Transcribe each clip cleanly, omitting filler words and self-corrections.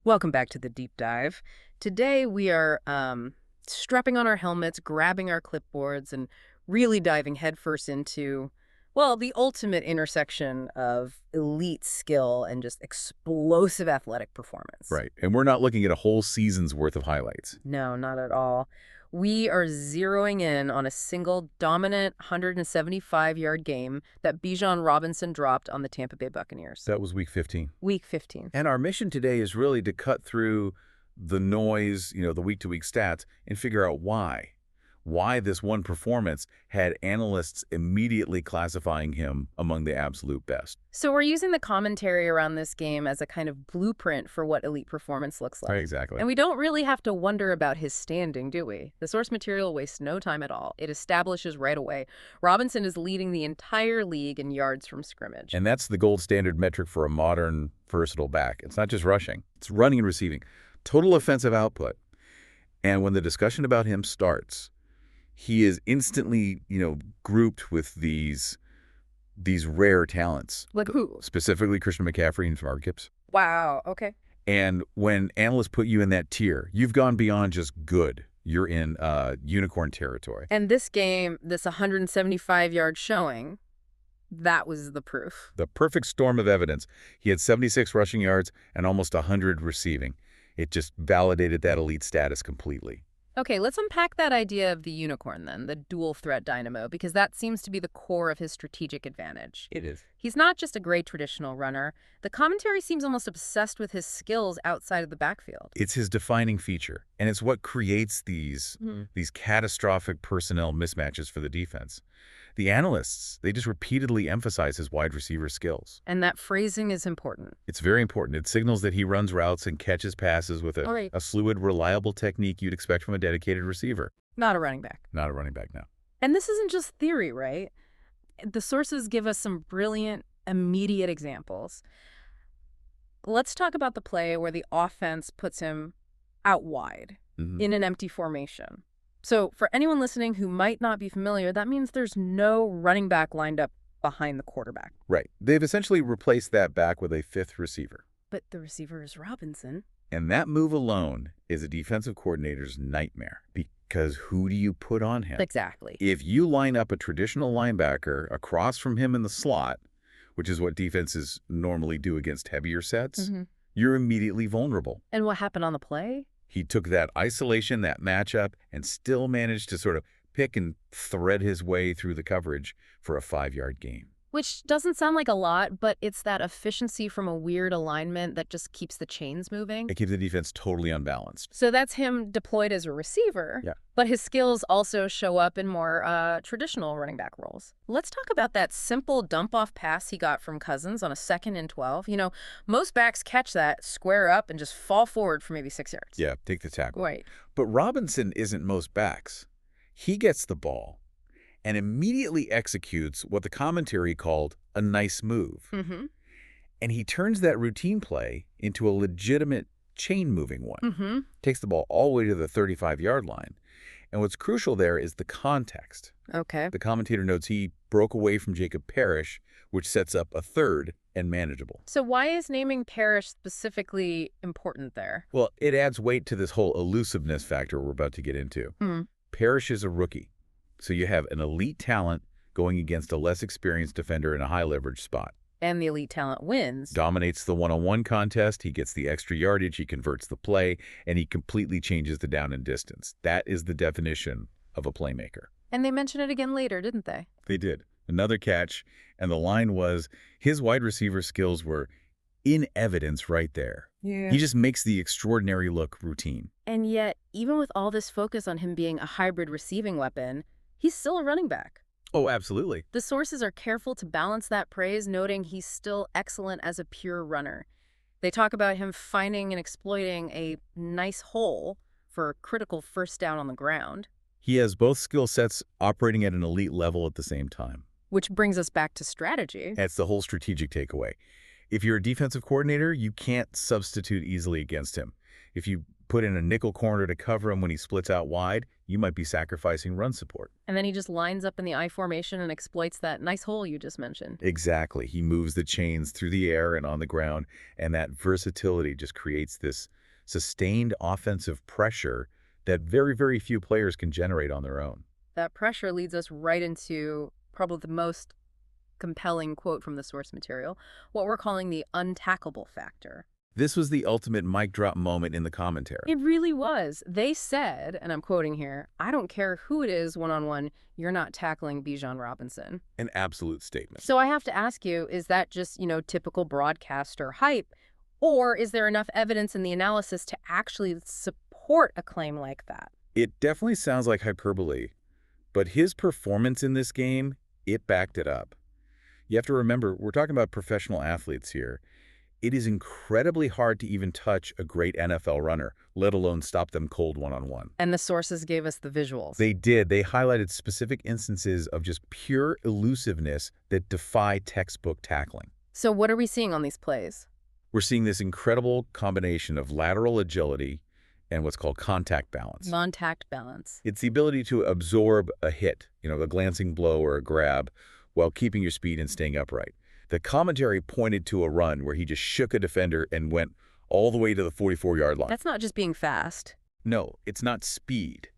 Welcome back to the deep dive. Today we are strapping on our helmets, grabbing our clipboards, and really diving headfirst into, well, the ultimate intersection of elite skill and just explosive athletic performance. Right. And we're not looking at a whole season's worth of highlights. No, not at all. We are zeroing in on a single dominant 175-yard game that Bijan Robinson dropped on the Tampa Bay Buccaneers. That was week 15. Week 15. And our mission today is really to cut through the noise, the week-to-week stats, and figure out why. Why this one performance had analysts immediately classifying him among the absolute best. So we're using the commentary around this game as a kind of blueprint for what elite performance looks like. Right, exactly. And we don't really have to wonder about his standing, do we? The source material wastes no time at all. It establishes right away Robinson is leading the entire league in yards from scrimmage. And that's the gold standard metric for a modern, versatile back. It's not just rushing. It's running and receiving. Total offensive output. And when the discussion about him starts, he is instantly, grouped with these rare talents. Like who? Specifically Christian McCaffrey and Mark Gibbs. Wow, okay. And when analysts put you in that tier, you've gone beyond just good. You're in unicorn territory. And this game, this 175-yard showing, that was the proof. The perfect storm of evidence. He had 76 rushing yards and almost 100 receiving. It just validated that elite status completely. Okay, let's unpack that idea of the unicorn then, the dual threat dynamo, because that seems to be the core of his strategic advantage. It is. He's not just a great traditional runner. The commentary seems almost obsessed with his skills outside of the backfield. It's his defining feature, and it's what creates these catastrophic personnel mismatches for the defense. The analysts, they just repeatedly emphasize his wide receiver skills. And that phrasing is important. It's very important. It signals that he runs routes and catches passes with a fluid, reliable technique you'd expect from a dedicated receiver. Not a running back. Not a running back, no. And this isn't just theory, right? The sources give us some brilliant, immediate examples. Let's talk about the play where the offense puts him out wide in an empty formation. So for anyone listening who might not be familiar, that means there's no running back lined up behind the quarterback. Right. They've essentially replaced that back with a fifth receiver. But the receiver is Robinson. And that move alone is a defensive coordinator's nightmare, because who do you put on him? Exactly. If you line up a traditional linebacker across from him in the slot, which is what defenses normally do against heavier sets, you're immediately vulnerable. And what happened on the play? He took that isolation, that matchup, and still managed to sort of pick and thread his way through the coverage for a 5-yard gain. Which doesn't sound like a lot, but it's that efficiency from a weird alignment that just keeps the chains moving. It keeps the defense totally unbalanced. So that's him deployed as a receiver, but his skills also show up in more traditional running back roles. Let's talk about that simple dump-off pass he got from Cousins on a 2nd and 12. Most backs catch that, square up, and just fall forward for maybe 6 yards. Yeah, take the tackle. Right. But Robinson isn't most backs. He gets the ball and immediately executes what the commentary called a nice move. And he turns that routine play into a legitimate chain-moving one. Takes the ball all the way to the 35-yard line. And what's crucial there is the context. Okay. The commentator notes he broke away from Jacob Parrish, which sets up a third and manageable. So why is naming Parrish specifically important there? Well, it adds weight to this whole elusiveness factor we're about to get into. Parrish is a rookie. So you have an elite talent going against a less experienced defender in a high-leverage spot. And the elite talent wins. Dominates the one-on-one contest. He gets the extra yardage. He converts the play, and he completely changes the down and distance. That is the definition of a playmaker. And they mention it again later, didn't they? They did. Another catch, and the line was his wide receiver skills were in evidence right there. Yeah. He just makes the extraordinary look routine. And yet, even with all this focus on him being a hybrid receiving weapon, he's still a running back. Oh, absolutely. The sources are careful to balance that praise, noting he's still excellent as a pure runner. They talk about him finding and exploiting a nice hole for a critical first down on the ground. He has both skill sets operating at an elite level at the same time. Which brings us back to strategy. That's the whole strategic takeaway. If you're a defensive coordinator, you can't substitute easily against him. If you put in a nickel corner to cover him when he splits out wide, you might be sacrificing run support. And then he just lines up in the I formation and exploits that nice hole you just mentioned. Exactly. He moves the chains through the air and on the ground, and that versatility just creates this sustained offensive pressure that very, very few players can generate on their own. That pressure leads us right into probably the most compelling quote from the source material, what we're calling the untackable factor. This was the ultimate mic drop moment in the commentary. It really was. They said, and I'm quoting here, "I don't care who it is one-on-one, you're not tackling Bijan Robinson." An absolute statement. So I have to ask you, is that just, typical broadcaster hype, or is there enough evidence in the analysis to actually support a claim like that? It definitely sounds like hyperbole, but his performance in this game, it backed it up. You have to remember, we're talking about professional athletes here. It is incredibly hard to even touch a great NFL runner, let alone stop them cold one-on-one. And the sources gave us the visuals. They did. They highlighted specific instances of just pure elusiveness that defy textbook tackling. So what are we seeing on these plays? We're seeing this incredible combination of lateral agility and what's called contact balance. Contact balance. It's the ability to absorb a hit, a glancing blow or a grab, while keeping your speed and staying upright. The commentary pointed to a run where he just shook a defender and went all the way to the 44-yard line. That's not just being fast. No, it's not speed.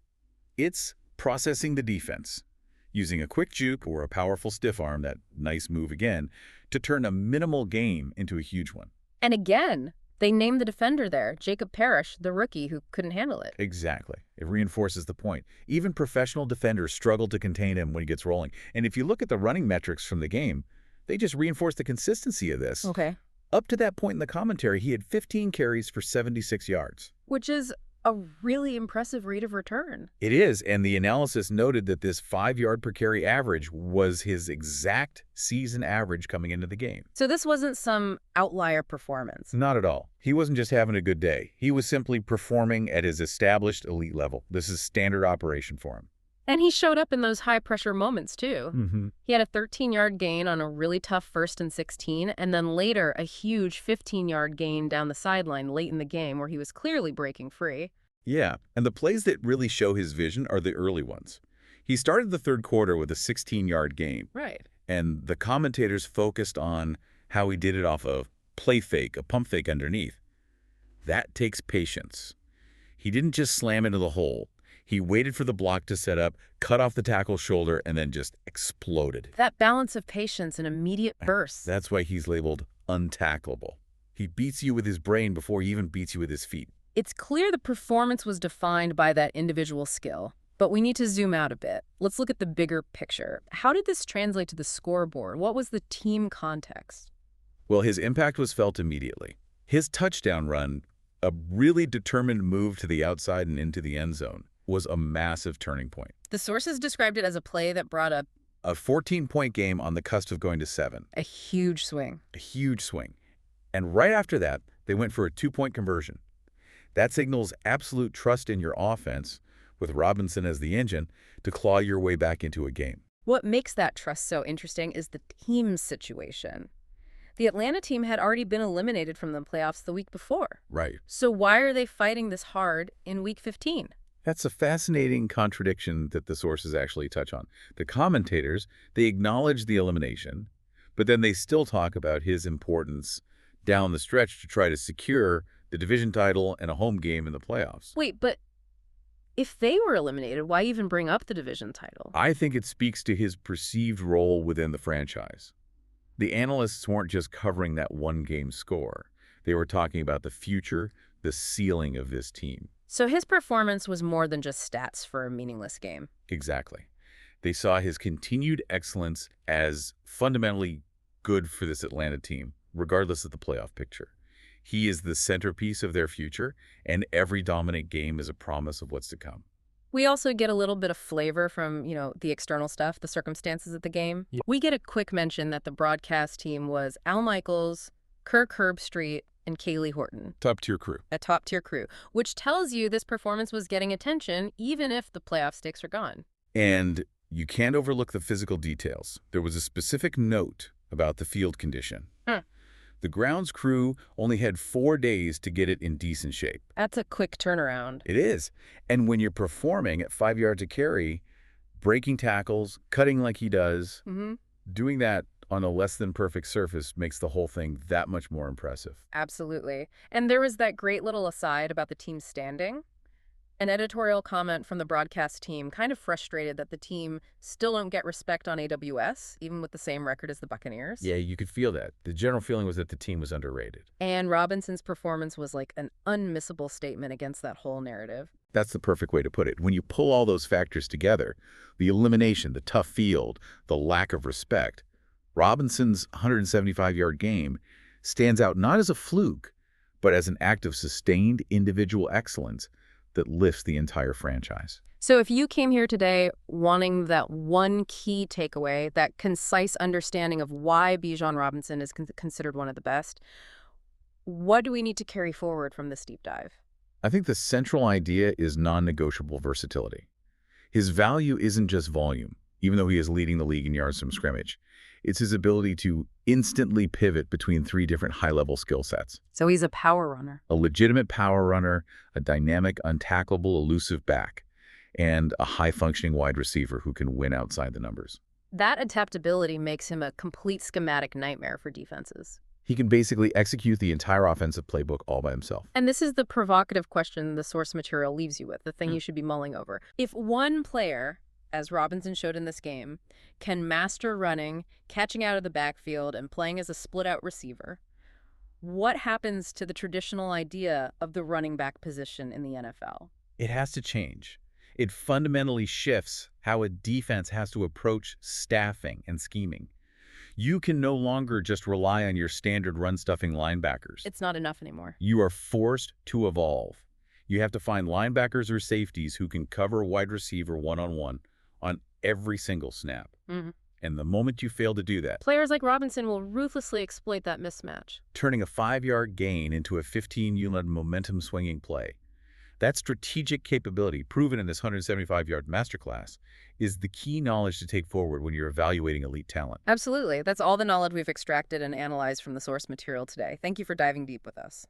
It's processing the defense, using a quick juke or a powerful stiff arm, that nice move again, to turn a minimal gain into a huge one. And again, they named the defender there, Jacob Parrish, the rookie who couldn't handle it. Exactly. It reinforces the point. Even professional defenders struggle to contain him when he gets rolling. And if you look at the running metrics from the game, they just reinforce the consistency of this. Okay. Up to that point in the commentary, he had 15 carries for 76 yards. Which is a really impressive rate of return. It is, and the analysis noted that this 5-yard per carry average was his exact season average coming into the game. So this wasn't some outlier performance. Not at all. He wasn't just having a good day. He was simply performing at his established elite level. This is standard operation for him. And he showed up in those high-pressure moments, too. He had a 13-yard gain on a really tough 1st and 16, and then later a huge 15-yard gain down the sideline late in the game where he was clearly breaking free. Yeah, and the plays that really show his vision are the early ones. He started the third quarter with a 16-yard gain. Right. And the commentators focused on how he did it off a play fake, a pump fake underneath. That takes patience. He didn't just slam into the hole. He waited for the block to set up, cut off the tackle's shoulder, and then just exploded. That balance of patience and immediate bursts. That's why he's labeled untackleable. He beats you with his brain before he even beats you with his feet. It's clear the performance was defined by that individual skill, but we need to zoom out a bit. Let's look at the bigger picture. How did this translate to the scoreboard? What was the team context? Well, his impact was felt immediately. His touchdown run, a really determined move to the outside and into the end zone, was a massive turning point. The sources described it as a play that brought up a 14-point game on the cusp of going to 7. a huge swing. A huge swing. And right after that, they went for a 2-point conversion. That signals absolute trust in your offense, with Robinson as the engine, to claw your way back into a game. What makes that trust so interesting is the team's situation. The Atlanta team had already been eliminated from the playoffs the week before. Right. So why are they fighting this hard in week 15? That's a fascinating contradiction that the sources actually touch on. The commentators, they acknowledge the elimination, but then they still talk about his importance down the stretch to try to secure the division title and a home game in the playoffs. Wait, but if they were eliminated, why even bring up the division title? I think it speaks to his perceived role within the franchise. The analysts weren't just covering that one-game score. They were talking about the future, the ceiling of this team. So his performance was more than just stats for a meaningless game. Exactly. They saw his continued excellence as fundamentally good for this Atlanta team, regardless of the playoff picture. He is the centerpiece of their future, and every dominant game is a promise of what's to come. We also get a little bit of flavor from, the external stuff, the circumstances of the game. Yeah. We get a quick mention that the broadcast team was Al Michaels, Kirk Herbstreit, and Kaylee Horton. Top-tier crew. A top-tier crew, which tells you this performance was getting attention even if the playoff stakes are gone. And you can't overlook the physical details. There was a specific note about the field condition. The grounds crew only had 4 days to get it in decent shape. That's a quick turnaround. It is. And when you're performing at 5 yards a carry, breaking tackles, cutting like he does, doing that on a less than perfect surface makes the whole thing that much more impressive. Absolutely. And there was that great little aside about the team standing. An editorial comment from the broadcast team kind of frustrated that the team still don't get respect on AWS, even with the same record as the Buccaneers. Yeah, you could feel that. The general feeling was that the team was underrated. And Robinson's performance was like an unmissable statement against that whole narrative. That's the perfect way to put it. When you pull all those factors together, the elimination, the tough field, the lack of respect, Robinson's 175-yard game stands out not as a fluke, but as an act of sustained individual excellence that lifts the entire franchise. So if you came here today wanting that one key takeaway, that concise understanding of why Bijan Robinson is considered one of the best, what do we need to carry forward from this deep dive? I think the central idea is non-negotiable versatility. His value isn't just volume, even though he is leading the league in yards from scrimmage. It's his ability to instantly pivot between 3 different high-level skill sets. So he's a power runner. A legitimate power runner, a dynamic, untackleable, elusive back, and a high-functioning wide receiver who can win outside the numbers. That adaptability makes him a complete schematic nightmare for defenses. He can basically execute the entire offensive playbook all by himself. And this is the provocative question the source material leaves you with, the thing you should be mulling over. If one player, as Robinson showed in this game, can master running, catching out of the backfield, and playing as a split-out receiver, what happens to the traditional idea of the running back position in the NFL? It has to change. It fundamentally shifts how a defense has to approach staffing and scheming. You can no longer just rely on your standard run-stuffing linebackers. It's not enough anymore. You are forced to evolve. You have to find linebackers or safeties who can cover wide receiver one-on-one on every single snap. And the moment you fail to do that, players like Robinson will ruthlessly exploit that mismatch, turning a 5-yard gain into a 15-yard momentum-swinging play. That strategic capability, proven in this 175-yard masterclass, is the key knowledge to take forward when you're evaluating elite talent. Absolutely. That's all the knowledge we've extracted and analyzed from the source material today. Thank you for diving deep with us.